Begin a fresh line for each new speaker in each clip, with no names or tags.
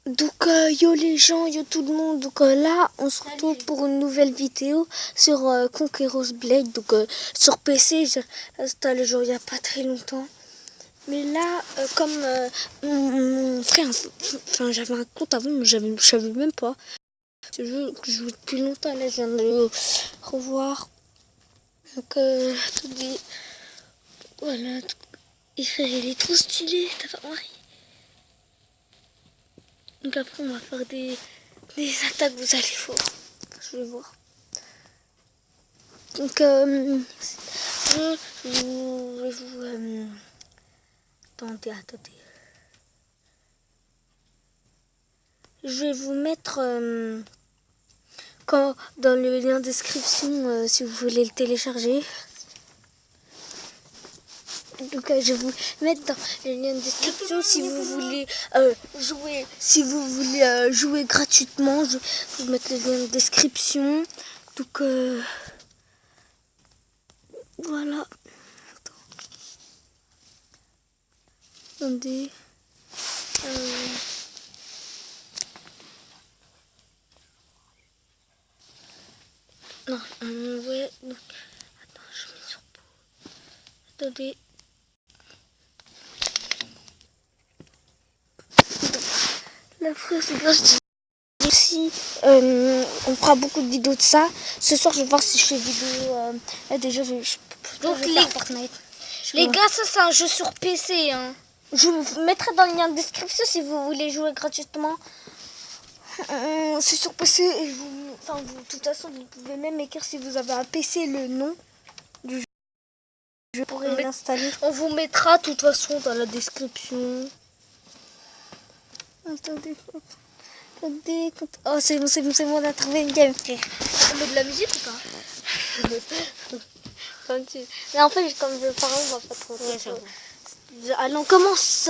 Donc yo les gens, yo tout le monde, donc là on se retrouve pour une nouvelle vidéo sur Conqueror's Blade, donc sur PC, j'ai installé genre il n'y a pas très longtemps. Mais là, comme mon frère, enfin j'avais un compte avant mais je savais même pas. C'est un jeu que je joue depuis longtemps, là je viens de le revoir. Donc attendez, voilà, et frère il est trop stylé, t'as pas compris. Donc après on va faire des attaques, vous allez voir. Je vais voir. Donc je vais vous attendez. Je vais vous mettre dans le lien de description si vous voulez le télécharger. Donc je vais vous mettre dans le lien de description si vous voulez jouer. Si vous voulez jouer gratuitement, je vais vous mettre le lien de description. Donc voilà. Attendez. Non, ouais. Donc, attends, je mets sur pause. Attendez. La frère, c'est grâce aussi. On fera beaucoup de vidéos de ça. Ce soir, je vais voir si je fais vidéo. Là, déjà,
donc les gars, ça c'est un jeu sur PC. Hein.
Je vous mettrai dans le lien de description si vous voulez jouer gratuitement. C'est sur PC et de toute façon, vous pouvez même écrire si vous avez un PC le nom du jeu. Je pourrais l'installer.
On vous mettra de toute façon dans la description.
Attendez. Oh, c'est bon, on a trouvé une game, frère.
On met de la musique ou pas?
Mais en fait, comme je parle, on va pas trop. Allez, on commence.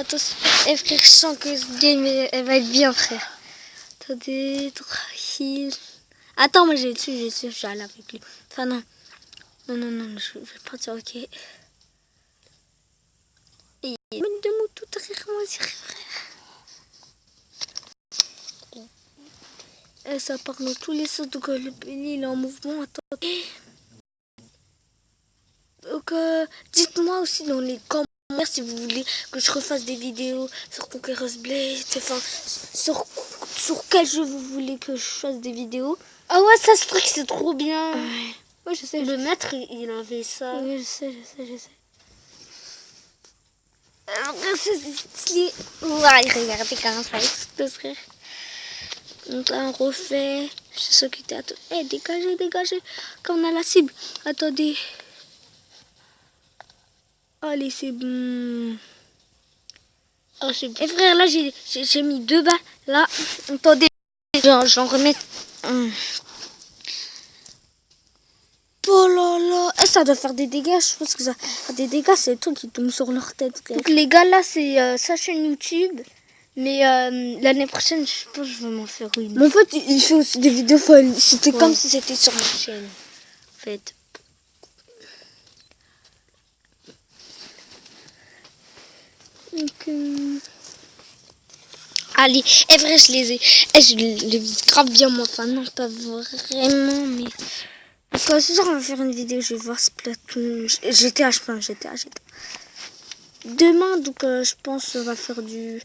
Attention. Eh, frère, je sens que cette game, elle va être bien, frère. Attendez, tranquille. Attends, moi j'ai dessus, je vais aller avec lui. Enfin, non, je vais pas dire ok. Et il met deux mots tout derrière moi, frère. Et ça part dans tous les sens, donc le pénis il est en mouvement. Attendez. Donc, dites-moi aussi dans les commentaires si vous voulez que je refasse des vidéos sur Conqueror's Blade, enfin, sur quel jeu vous voulez que je fasse des vidéos.
Ah ouais, ça, ce truc, c'est trop bien.
Ouais, je sais.
Le maître, il avait ça.
Oui, je sais. C'est stylé. Ouais, regardez comment ça explose. Donc là, on refait. Je sais qui était. Eh, dégagez. Quand on a la cible. Attendez. Allez, c'est bon.
Oh, c'est bon.
Et frère, là, j'ai mis 2 balles. Là, attendez. J'en remets. Oh là là. Et ça doit faire des dégâts. Je pense que ça fait des dégâts. C'est le truc qui tombe sur leur tête.
Donc, les gars, là, c'est sa chaîne YouTube. Mais l'année prochaine, je pense que je vais m'en faire une.
Mais en fait, il fait aussi des vidéos folles. C'était comme si c'était sur ma chaîne. En fait. Donc, allez, et vrai, je les ai. Et je les vis grave bien, moi. Enfin, non, pas vraiment, mais. Donc, ce soir, on va faire une vidéo. Je vais voir Splatoon. GTA, je pense. GTA. Demain, donc, je pense, on va faire du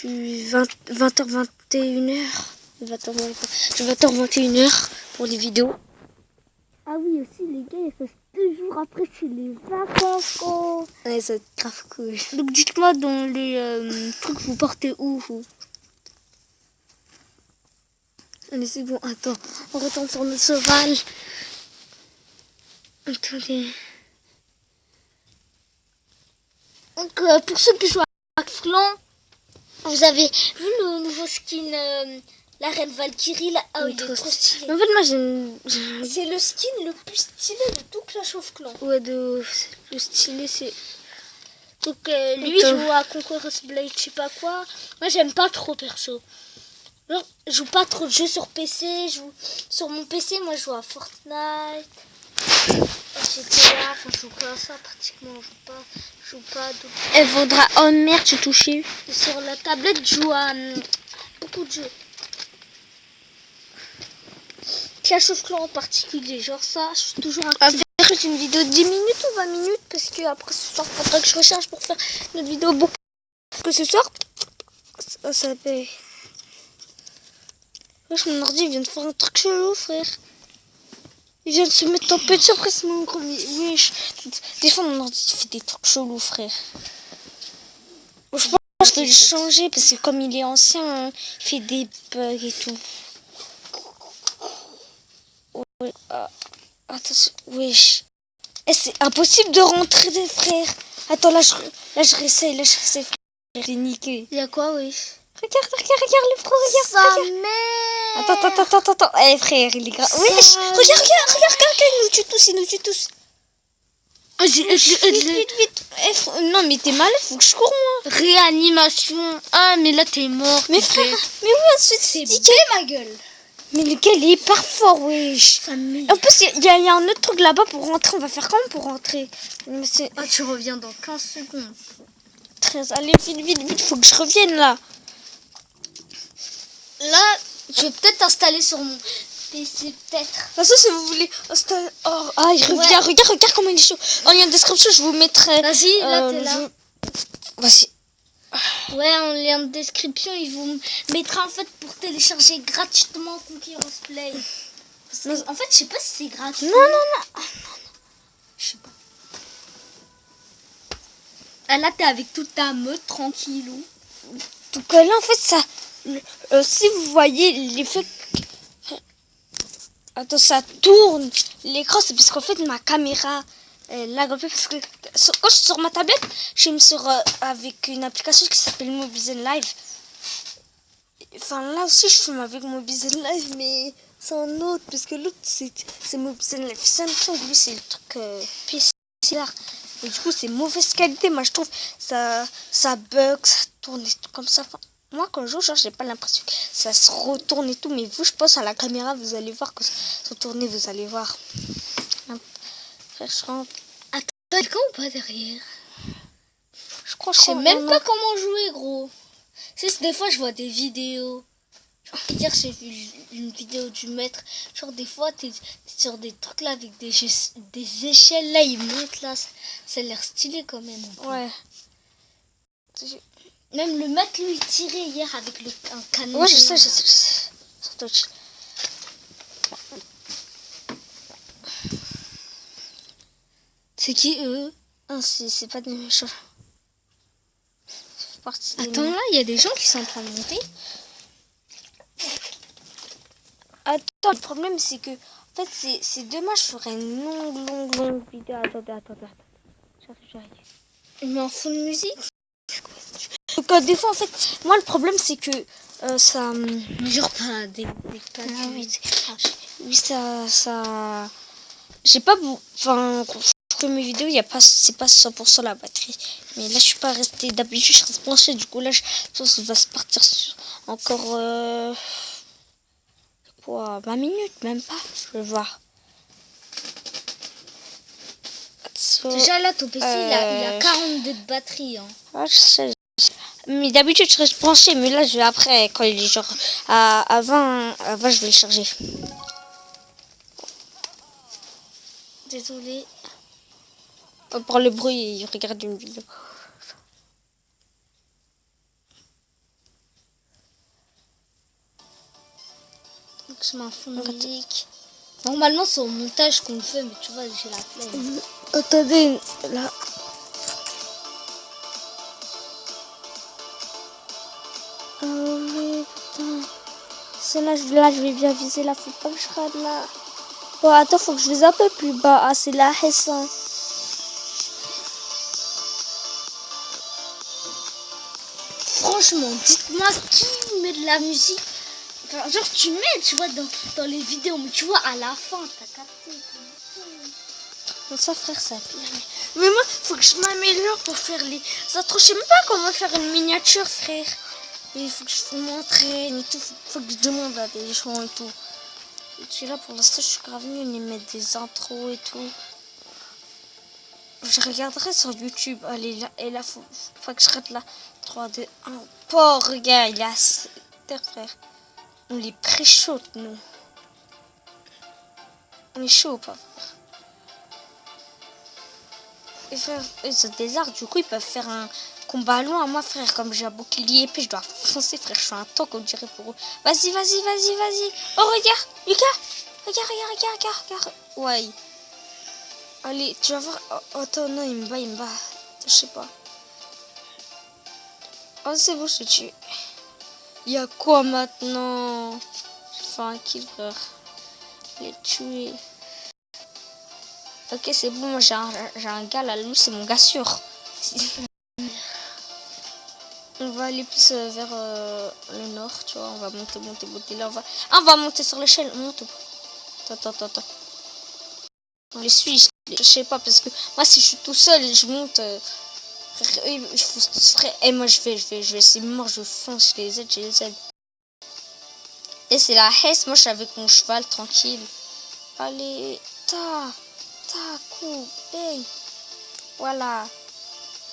20h, 21h. 20h, 21h pour les vidéos. Ah oui, aussi, les gars, il reste 2 jours après, c'est les vacances. Oh. Ouais, ça va être grave cool. Donc, dites-moi dans les trucs, vous portez où, vous? Allez, c'est bon, attends. On retourne sur notre cheval. Attendez.
Donc, pour ceux qui jouent à Clan, vous avez vu le nouveau skin, la reine Valkyrie là? Ah oui, il est trop stylé.
En fait, moi, j'aime.
C'est le skin le plus stylé de tout Clash of Clans.
Ouais, de ouf. Le stylé, c'est.
Donc, lui, il joue à Conqueror's Blade, je sais pas quoi. Moi, j'aime pas trop perso. Genre, je joue pas trop de jeux sur PC. Sur mon PC, moi, je joue à Fortnite. J'étais là, enfin, je joue pas à ça pratiquement, je joue pas à d'autres.
Elle vaudra. Oh merde, j'ai touché.
Sur la tablette, je joue à beaucoup de jeux. Clash of Clans en particulier, genre ça, je suis toujours active.
Faire une vidéo de 10 minutes ou 20 minutes parce que après ce soir, il faudra que je recharge pour faire une vidéo beaucoup. Parce que ce soir, ça paye. Wesh, mon ordi vient de faire un truc chelou, frère. Il vient de se mettre en petit après c'est mon gros. Wesh, des fois mon ordi fait des trucs chelous, frère. Bon, je pense que je vais le changer parce que comme il est ancien, il fait des bugs et tout. Ouais, attention, wesh. C'est impossible de rentrer des frères. Attends, là je réessaye, frère. J'ai niqué.
Il y a quoi, wesh?
Regarde le frère, regarde.
Sa mère.
Attends. Eh frère, il est grave. Wesh, regarde, il nous tue tous. Vite. Non mais t'es malade, faut que je cours moi.
Réanimation. Ah, mais là t'es mort.
Mais frère, mais oui, ensuite
c'est ma gueule.
Mais lequel il est hyper fort, wesh. En plus, il y a un autre truc là-bas pour rentrer. On va faire comment pour rentrer?
Tu reviens dans 15 secondes.
13. Allez, vite, faut que je revienne là.
Là, je vais peut-être installer sur mon PC, peut-être.
De toute façon, si vous voulez installer... Oh, il revient, regarde comment il est chaud. En lien de description, je vous mettrai...
Vas-y, là, t'es là.
Vas-y.
Ouais, en lien de description, il vous mettra en fait pour télécharger gratuitement Conqueror's Play. En fait, je sais pas si c'est gratuit.
Non.
Je sais pas. Ah, là, t'es avec toute ta meute, tranquillou.
Donc là, en fait, ça... si vous voyez l'effet... Attends, ça tourne. L'écran, c'est parce qu'en fait, ma caméra... lag un peu parce que quand je suis sur ma tablette, je me sur avec une application qui s'appelle Mobizen Live. Enfin là aussi je filme avec Mobizen Live, mais c'est un autre parce que l'autre c'est Mobizen Live Samsung, lui c'est le truc PC. Et du coup c'est mauvaise qualité, moi je trouve ça bug, ça tourne et tout comme ça. Enfin, moi quand je joue, genre j'ai pas l'impression que ça se retourne et tout, mais vous je pense à la caméra vous allez voir que ça se retourne, vous allez voir. Je rentre.
Attends, quelqu'un ou pas derrière?
Je
sais même pas comment jouer, gros. Juste des fois je vois des vidéos. Genre hier j'ai vu une vidéo du maître. Genre des fois t'es sur des trucs là avec des échelles là, ils montent là. Ça a l'air stylé quand même.
Ouais.
Même le maître lui tirait hier avec un canon.
Ouais, je sais.
C'est qui eux?
Ah, c'est pas des méchants.
Attends, là, il y a des gens qui sont en train de monter.
Attends, le problème c'est que, en fait, c'est dommage, je ferais une longue vidéo. Attends. J'arrive.
Je m'en fous de musique.
Donc, des fois, en fait, moi, le problème c'est que ça.
Genre pas des
oui, ça. J'ai pas. Enfin. Mes vidéos, c'est pas 100% la batterie, mais là je suis pas restée, d'habitude je reste branchée, du coup là je pense que ça va se partir sur encore 20 minutes, même pas, je vais voir.
Déjà là ton PC il a 42 de batterie hein.
Ouais, je sais. Mais d'habitude je reste branchée, mais là je vais après, quand il est genre à 20 je vais le charger.
Désolée.
Pour le bruit, il regarde une vidéo.
Donc je m'en fous de musique. Normalement c'est au montage qu'on le fait, mais tu vois j'ai la flemme.
Attendez, là. Oui, putain. C'est là, je vais bien viser là, faut pas que je rate là. Bon, attends, faut que je vise un peu plus bas. Ah, c'est là, Hessan.
Franchement, dites-moi qui met de la musique. Enfin, genre tu mets, tu vois, dans les vidéos, mais tu vois, à la fin, t'as capté.
Ça, frère, ça pire. Mais moi, faut que je m'améliore pour faire les autres. Je sais même pas comment faire une miniature, frère. Il faut que je m'entraîne et tout. Faut que je demande à des gens et tout. Celui-là, pour l'instant, je suis grave nulle. Ils mettent des intros et tout. Je regarderai sur YouTube. Allez, là, et là, faut pas que je rate là. 3, 2, 1. Oh, regarde, il est à terre, frère. On les pré-chaud, nous. On est chaud, pas frère. Et frère, ils ont des arts, du coup, ils peuvent faire un combat loin. Moi, frère, comme j'ai un bouclier épais, je dois foncer, frère. Je suis un tank, on dirait pour eux. Vas-y, vas-y, vas-y, vas-y. Oh, regarde, Lucas. Regarde. Ouais. Allez, tu vas voir. Oh, attends, non, il me bat. Je sais pas. Oh, c'est bon, je te tue. Il y a quoi maintenant? J'ai fait un kill, frère. Je l'ai tué. Ok, c'est bon, moi j'ai un gars là, lui c'est mon gars sûr. On va aller plus vers le nord, tu vois, on va monter là, on va monter sur l'échelle, monte. Attends. On les suit, je sais pas, parce que moi si je suis tout seul, je monte, je fonce tous frais, et moi je vais, c'est mort, je fonce, je les aide. Et c'est la Hesse, moi je suis avec mon cheval, tranquille. Allez, coup, bang. Voilà.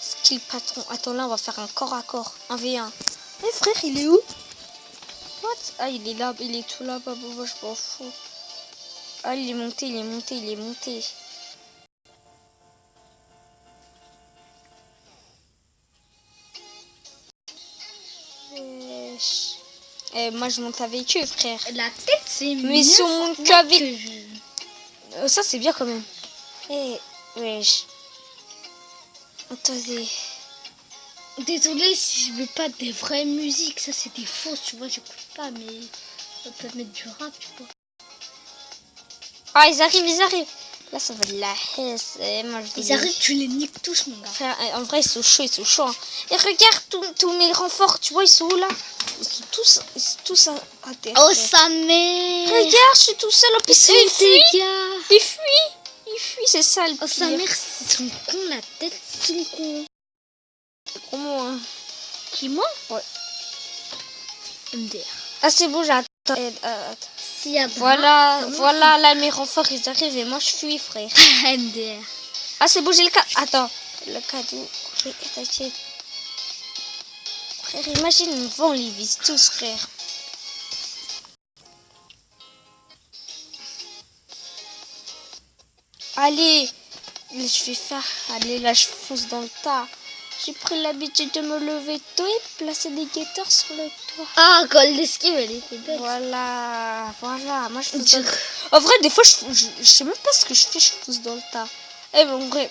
Skill patron. Attends, là, on va faire un corps à corps. 1v1. Eh, frère, il est où? What? Ah, il est là, il est tout là-bas. Bon, je m'en fous. Ah, il est monté. Wesh. Eh, moi, je monte avec eux, frère.
La tête, c'est mieux.
Mais si on monte qu'avec... ça, c'est bien quand même. Eh, wesh. Attendez.
Désolée si je veux pas des vraies musiques, ça c'est des fausses, tu vois, j'écoute pas, mais on peut mettre du rap, tu vois.
Ah, ils arrivent. Là, ça va de la hesse. Moi,
ils arrivent, tu les niques tous, mon gars.
Frère, en vrai, ils sont chauds. Hein. Et regarde tous mes renforts, tu vois, ils sont où là? Ils sont tous à terre.
Oh, sa mère!
Regarde, je suis tout seul. En plus, il fuit, c'est ça le pire.
Oh, sa mère, c'est son con, la tête, son con.
Comment, hein?
Qui, moi?
Ouais.
MDR.
Ah, c'est bon, j'attends. Voilà, là, mes renforts, ils arrivent et moi, je fuis, frère.
MDR.
Ah, c'est bon, j'ai le cadeau. Attends, le cadeau. Ok, t'inquiète. Frère, imagine, on les vise tous, frère. Allez, je vais faire. Allez, là, je fonce dans le tas. J'ai pris l'habitude de me lever tôt et placer des guetteurs sur le toit.
Ah, Gold Esquive, elle était belle.
Voilà. Moi, je fonce dans le tas. En vrai, des fois, je sais même pas ce que je fais, je fonce dans le tas. Eh, mais en vrai.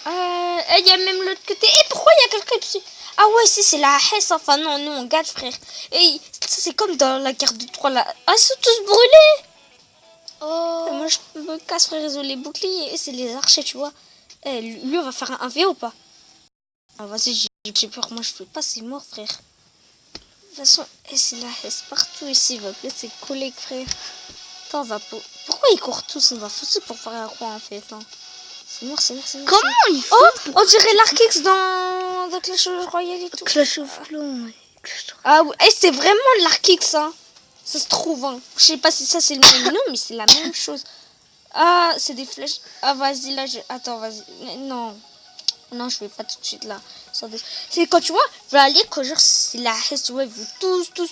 Il y a même l'autre côté. Et pourquoi il y a quelqu'un dessus? Ah ouais, si, c'est la Hesse. Enfin, non, nous, on gâte, frère. Et ça, c'est comme dans la guerre de Troie, là. Ah, ils sont tous brûlés.
Oh.
Moi, je me casse, frère, ils ont les boucliers. Et c'est les archers, tu vois. Lui, on va faire un VO ou pas? Ah, vas-y, j'ai peur. Moi, je fais pas, c'est mort, frère. De toute façon, c'est la Hesse partout ici. Il va appeler ses collègues, frère. Attends, pourquoi ils courent tous? On va foncer pour faire un roi, en fait. Hein. C'est mort.
Comment ils font?
Oh, on dirait l'Arkix dans Clash Royale et tout.
Clash of Clans, ouais.
Ah ouais, c'est vraiment l'Arkix, hein. Ça se trouve, hein. Je sais pas si ça c'est le même nom, mais c'est la même chose. Ah, c'est des flèches. Ah, vas-y, là, attends, vas-y. Non, je vais pas tout de suite, là. C'est quand tu vois, je vais aller, quand genre, c'est la Hesse, tu vois, ils vont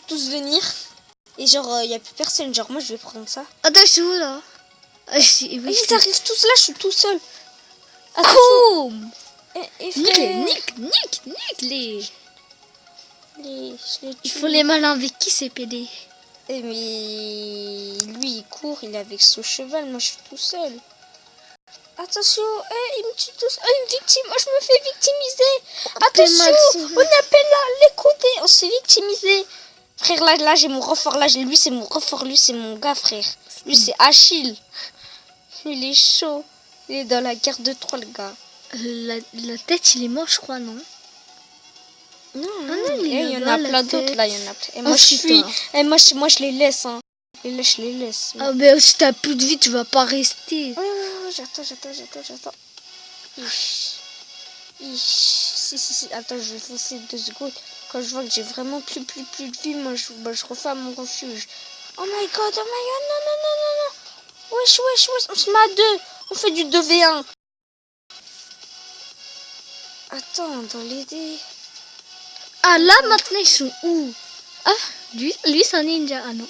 tous venir. Et genre, il y a plus personne. Genre, moi, je vais prendre ça.
Attends, je suis où, là?
Ils arrivent tous là, je suis tout seul.
Coum!
Nique
les.
Il
faut les malins avec qui c'est PD?
Mais lui il court, il est avec son cheval, moi je suis tout seul. Attention, il me tue tous. Une victime, moi je me fais victimiser. Attention, on appelle l'écouter, on se fait victimiser. Frère, là j'ai mon renfort, lui c'est mon renfort, lui c'est mon gars, frère. Lui c'est Achille. Il est chaud. Il est dans la guerre de Troie, le gars.
La tête, il est mort, je crois, non?
Non, il y en a plein d'autres là, il y en a plein. Et moi je suis, moi je les laisse, hein. Je les laisse.
Ah mais si t'as plus de vie, tu vas pas rester.
Ouais, j'attends. Si, attends, je vais foncer 2 secondes. Quand je vois que j'ai vraiment plus de vie, moi je refais mon refuge. Oh my god, non, non, non, non. Wesh, on se met à deux. On fait du 2v1. Attends, dans l'idée.
Ah là maintenant ils sont où? Ah, lui c'est un ninja. Ah non.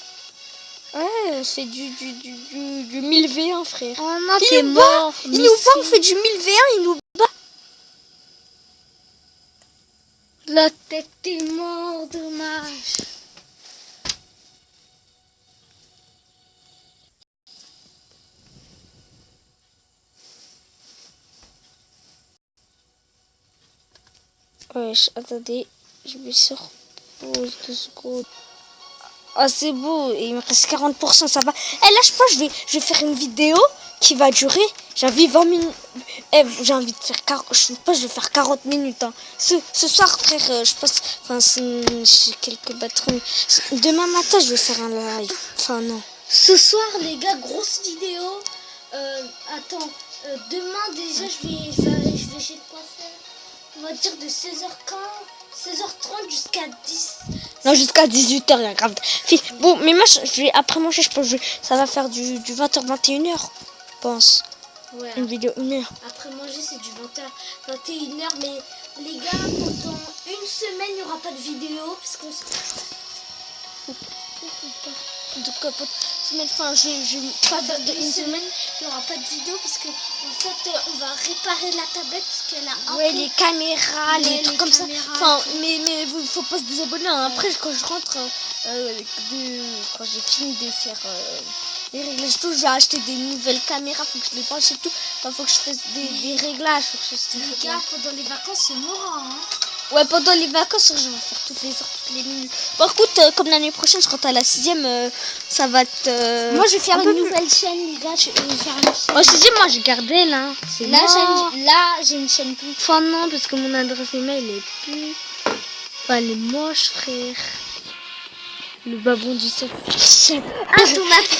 Ouais, c'est du 1000v1, frère.
Oh non,
Il
t'es
nous
mort.
bat, il nous bat, on fait du 1000v1, il nous bat.
La tête t'es mort, dommage.
Wesh, attendez, je vais sur pause 2 secondes. Ah, c'est beau, il me reste 40%, ça va. Eh, là, je pense que je vais faire une vidéo qui va durer, j'ai envie 20 minutes. Eh, j'ai envie de faire, je pense que je vais faire 40 minutes. Hein. Ce soir, frère, je pense, enfin, j'ai quelques batteries. Demain matin, je vais faire un live. Enfin, non.
Ce soir, les gars, grosse vidéo. Attends, demain déjà, je vais essayer de quoi faire. On va dire de 16h15, 16h30 jusqu'à 10.
Non, jusqu'à 18h, il y a grave. Bon, mais moi, je vais, après manger, je pense que ça va faire du 20h, 21h, je pense.
Ouais.
Une vidéo 1h.
Après manger, c'est du 20h, 21h. Mais les gars, pendant une semaine, il n'y aura pas de vidéo. Parce qu'on
Donc, enfin, je
pas une semaine, il n'y aura pas de vidéo parce que en fait on va réparer la tablette parce qu'elle a un
ouais,
peu...
les caméras,
Ouais,
les trucs comme ça.
caméras.
Enfin, mais il faut pas se désabonner. Hein. Après, quand je rentre, quand j'ai fini de faire les réglages, tout, j'ai acheté des nouvelles caméras, faut que je les branche et tout. Enfin, faut que je fasse des réglages. Faut que je fasse des
Les
réglages.
gars, pendant les vacances, c'est mort. Hein.
Ouais, pendant les vacances, je vais faire toutes les heures, toutes les minutes. Par contre, comme l'année prochaine, je rentre à la 6e, ça va être...
Moi, je vais faire
un peu
une nouvelle chaîne, les gars. Je vais faire une chaîne.
Oh, je dis, moi, j'ai gardé, là. C'est
Là, j'ai une chaîne plus.
Enfin, non, parce que mon adresse email est plus... Enfin, elle est moche, frère. Le babon du 7.
Ah, tomate.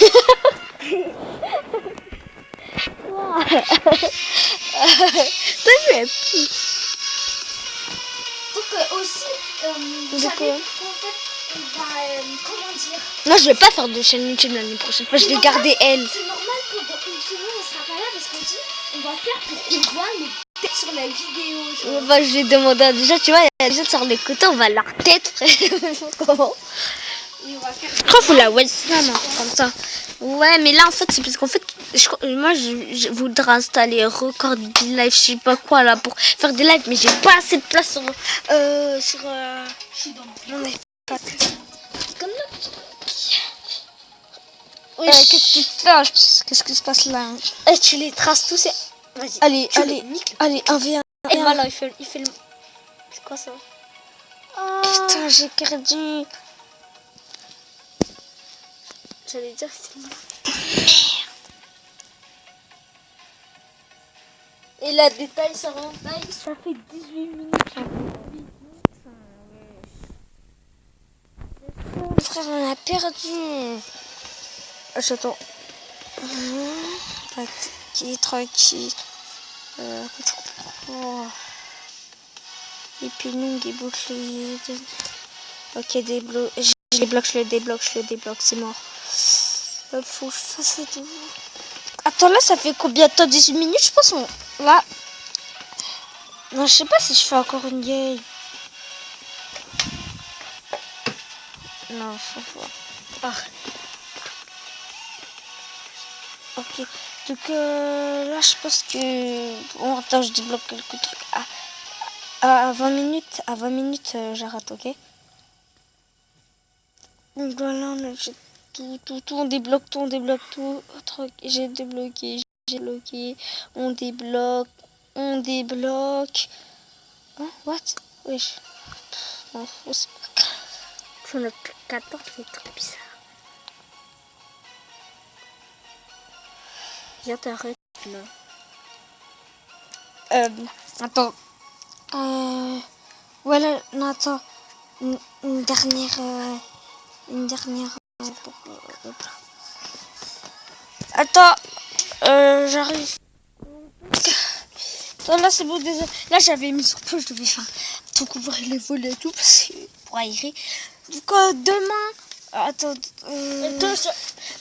T'as vu, elle pue.
Donc, aussi, vous savez
quoi
qu'en fait, on va... comment dire...
Non, je vais pas faire de chaîne YouTube l'année prochaine. Enfin, je vais garder elle.
C'est normal que dans une semaine, on sera pas là parce qu'aussi, on va faire pour qu'on voit nos têtes sur la vidéo. Genre.
Bah, je vais demander déjà, tu vois, il y a déjà sur les côtés, on va leur tête, frère. Comment?
Et on va faire...
Je crois qu'il faut la webcam, comme ça. Ouais, mais là, en fait, c'est parce qu'en fait, moi, je voudrais installer record du live, je sais pas quoi, là, pour faire des lives, mais j'ai pas assez de place sur...
Je suis dans
Non, mais pas...
comme là.
Qu'est-ce que tu fais? Qu'est-ce qui se passe là?
Tu les traces tous et... Vas-y.
Allez, allez, 1v1.
Et malin, il fait le... C'est quoi ça?
Putain, j'ai perdu.
J'allais dire c'est malin. Et la détail, ça rend taille.
Ça fait 18 minutes. Frère, on a perdu. J'attends. Tranquille. Et puis longue et bouclier. Ok, débloque. Je le débloque, c'est mort. Il faut que je fasse tout. Attends, là, ça fait combien de temps? 18 minutes, je pense. Là. Non, je sais pas si je fais encore une game. Non, faut voir. Ah. Ok. Donc là, je pense que... Bon, attends, je débloque quelques trucs. À 20 minutes, j'arrête, ok? Donc voilà, on a tout, on débloque tout. J'ai débloqué, on débloque. Hein, what? Wesh. Bon, c'est pas grave. On a plus 14, c'est trop bizarre. Viens, t'arrêtes là. Attends. Voilà, non, attends. Une dernière. Attends, j'arrive. Attends, là c'est bon, désolé. Là j'avais mis sur pause, je devais faire tout couvrir les volets et tout pour aérer. Donc demain, Attends,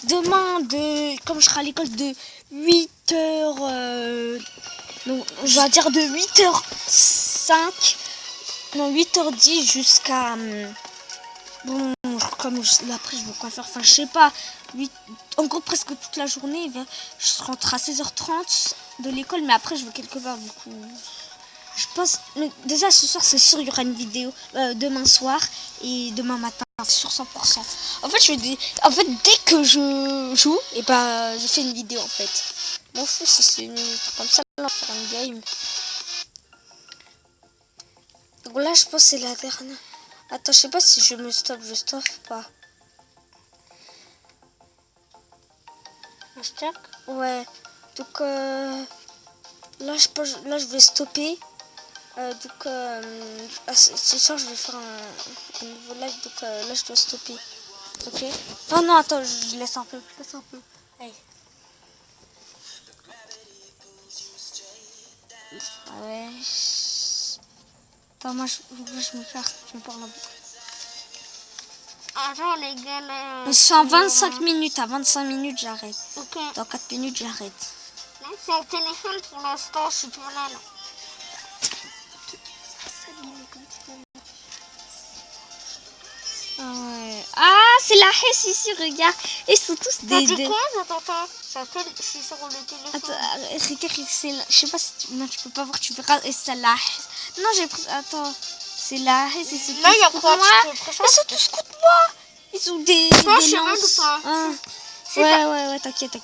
demain, comme je serai à l'école de 8h, donc je vais dire de 8h05, non 8h10 jusqu'à, bon, après je vais quoi faire, enfin je sais pas, en gros presque toute la journée, je rentre à 16h30 de l'école, mais après je vais quelque part du coup. Je pense, déjà ce soir c'est sûr il y aura une vidéo demain soir et demain matin sur 100%. En fait dès que je joue et je fais une vidéo en fait. M'en fous si c'est une minute comme ça on va faire un game. Donc là je pense que c'est la dernière. Attends, je sais pas si je stoppe ou pas.
Un stock?
Ouais. Donc là je vais stopper. Ce soir je vais faire un nouveau live, donc là je dois stopper. Ok. Oh non, attends, je laisse un peu. Allez. Ouais. Attends, moi je me parle un peu.
Attends les gars là.
On se fait en 25 minutes. À 25 minutes j'arrête.
Ok.
Dans 4 minutes j'arrête.
Non, c'est un téléphone pour l'instant, je suis pas là.
Ah ouais. Ah, c'est la Hesse ici, regarde. Ils sont tous
T'as
des...
dit quoi? J'entends. Je suis sur le téléphone.
Attends, regarde, c'est la... Je sais pas si tu... Non, tu peux pas voir, tu verras. Et c'est la Hesse. Non, j'ai pris... Attends. C'est la Hesse, ils sont tous
là, il y a quoi?
Ils sont tous contre moi. Ils ont des lances. Ah. Ouais, t'inquiète.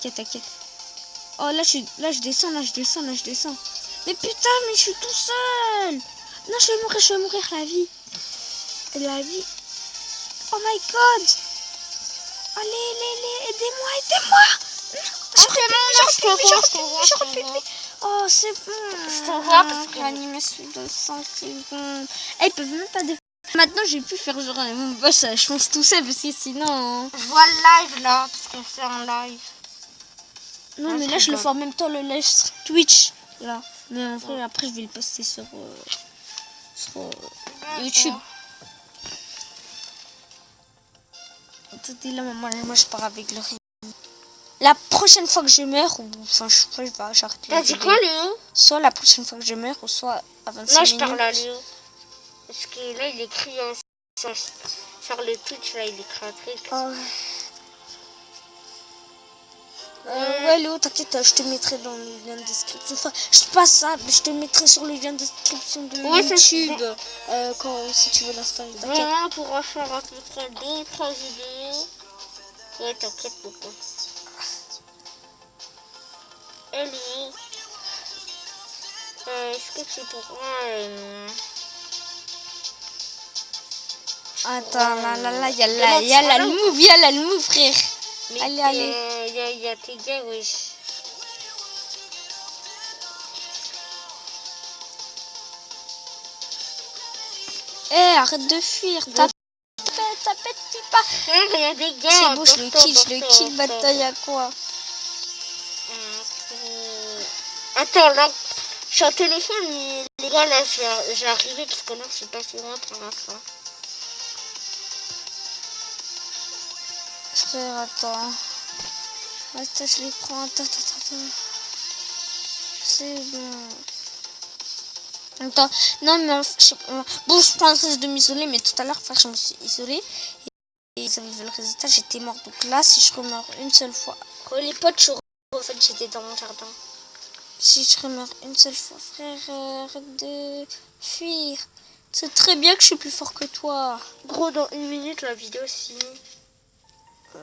Oh, là, je descends. Mais putain, mais je suis tout seul. Non, je vais mourir, la vie. Oh my god. Allez, aidez-moi. J'aurais pu. Oh, c'est bon.
Je te vois parce que...
L'animation de 100 secondes. Ils peuvent même pas... Maintenant, j'ai pu faire genre... je pense tout seul parce que sinon...
Je vois le live là, parce que c'est en live.
Non, mais là, je le fais en même temps, le live sur Twitch. Là. Mais en vrai, après, je vais le poster sur YouTube. Attendez, là, moi, je pars avec le rythme. La prochaine fois que je meurs, ou enfin, je sais pas, j'arrête la vidéo.
T'as dit quoi, Léo?
Soit la prochaine fois que je meurs, ou soit à 25 minutes.
Là, je parle à Léo. Parce que là, il écrit sur le Twitch, là, il écrit un truc.
Oh. Ouais, Léo, t'inquiète, je te mettrai dans le lien de description. Enfin, je sais pas ça, mais je te mettrai sur le lien de description de YouTube. Si tu veux l'installer, t'inquiète.
Vraiment, on pourra faire à peu près 2-3 vidéos. Ouais, t'inquiète beaucoup. Et lui, est-ce que tu pourras...
Attends, là, il y a la move, frère.
Mais
allez.
Il y a tes gars, wesh.
Arrête de fuir. Tapette, dis pas.
Frère, il y a des gars.
C'est bon, je le kill, maintenant, il y a quoi?
Attends, là, je suis au téléphone, mais les gars, là, je vais arriver parce que là, je suis pas sur moi pour l'instant.
Frère, attends. Attends, je les prends. Attends. C'est bon. Attends, non, mais bon, je prends le risque de m'isoler, mais tout à l'heure, frère, je me suis isolée. Et vous avez vu le résultat, j'étais morte. Donc là, si je remeurs une seule fois.
Les potes, en fait, j'étais dans mon jardin.
Si je remeurs une seule fois, frère, arrête de fuir. C'est très bien que je suis plus fort que toi.
Gros, dans 1 minute, la vidéo est finie. Pour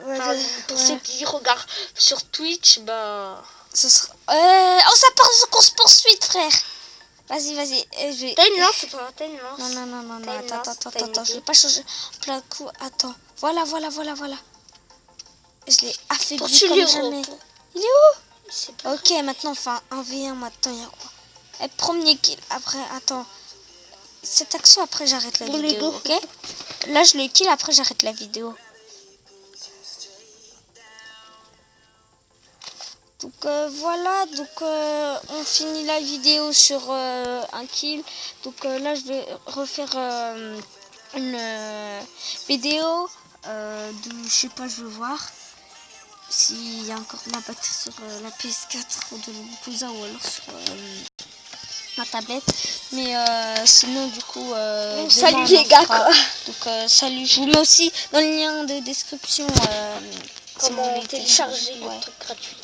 Ouais.
ceux qui regardent sur Twitch, bah...
Ce sera... Oh, ça part de course poursuite, frère. Vas-y.
T'as une lance ou pas? T'as une lance?
Non. Attends. Je vais pas changer plein de coups. Attends. Voilà. Je l'ai affaibli comme jamais. Il est où? Ok, maintenant, enfin, 1v1, maintenant, il y a quoi? Premier kill. Après, attends. Cette action, après, j'arrête la vidéo, ok? Là, je le kill, après, j'arrête la vidéo. Donc voilà, on finit la vidéo sur un kill. Donc là je vais refaire une vidéo je sais pas, je veux voir s'il y a encore ma batterie sur la PS4 de mon cousin ou alors sur ma tablette. Mais sinon, du coup,
salut les gars, quoi.
Donc, salut. Je vous mets aussi dans le lien de description
Comment
si vous voulez
télécharger
ouais.
le truc gratuit.